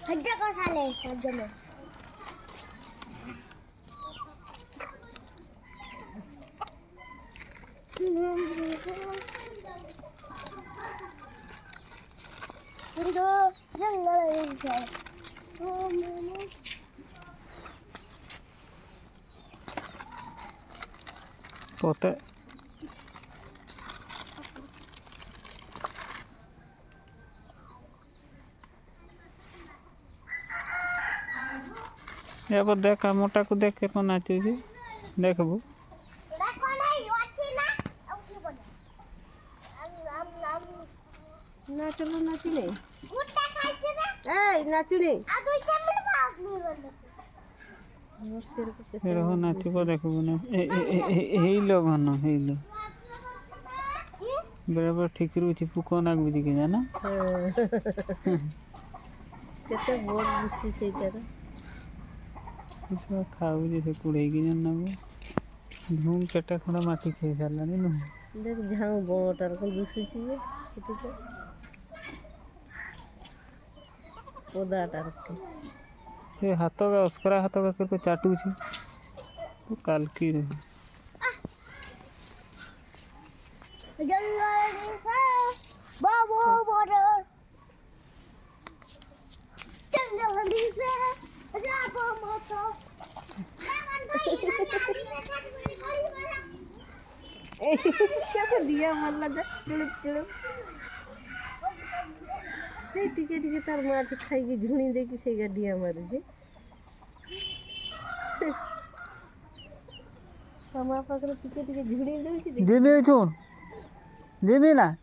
हड्डा को खा ले हड्डा में 이거 장난을 쳐. तोते ये अब देख मोटा को देख के तो नाचे जी देखबू देखो नहीं अच्छी ना औकी बने नाचलो नाचिले गुट्टा खाई छे ना ए नाचुनी आ दुईटा मिल बाप नहीं बने फिर हो नाची को देखबू ना हे लोग हन हे लोग बराबर ठीक रुचि पुको नाग बुझी के जाना केते बोल बिसी सेटर इसमें खाऊ जैसे कुड़ेगी जाना वो धूम चटा थोड़ा माटी खाई साला नहीं ना देख झाऊ बोटार को बिसी छिए ठीक ओदाटार को ये हाथों का उसकरा हाथों का करके चाटू छी तो काल की रही जंगल से बाबू बोलो जंगल से जाबो मोटो क्या कर दिया मल्ला जा चुड़ुप चुड़ुप से टिके टिके तार माटी खाई के झुणी दे कि से गड्डिया मारे छे हमारा पकड़ टिके टिके झुणी दे छी देबे चोन देबे ना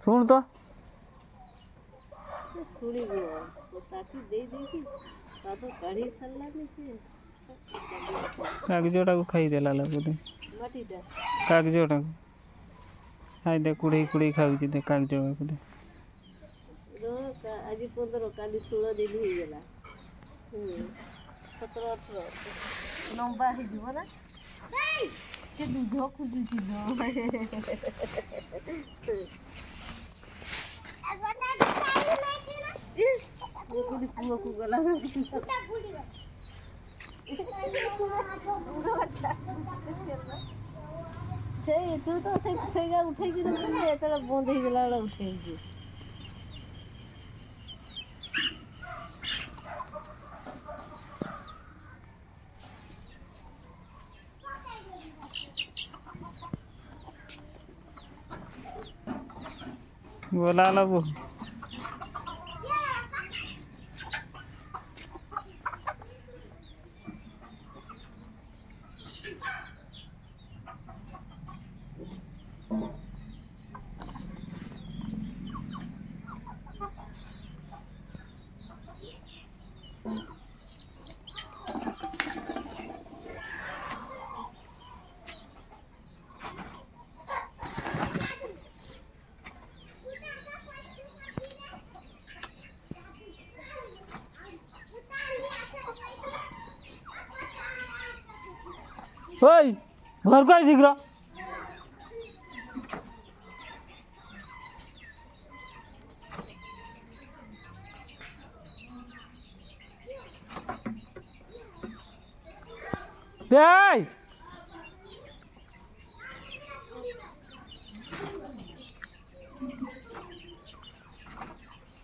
सुन तो सुनी गो तो ताती दे दे कि तातो काढ़ी सल्ला में से कागजोटा को खाई देला लगो माटीटा कागजोटा को खाई दे कुड़ी कुड़ी खाऊ छी दे कागजो को दे रो आज 15 काली 16 दिन ही गेला 17 18 लंबा ही जीव ना के दूध खुदी छी वो कुड़ी पुआ को गला से तू तो से गा उठे कि एतला बंद ही गेला वाला उठे कि बोला लगो ओए घर को शीघ्र बेई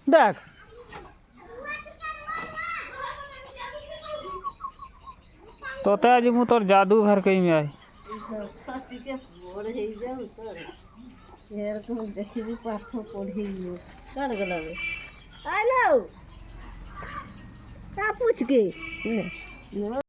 देख तोते आज मु तोर जादू घर कहीं में आई छाती के बोर हे जाऊ तोर यार को देखि भी पाठ पढ़ी काट गला आलो का पूछ के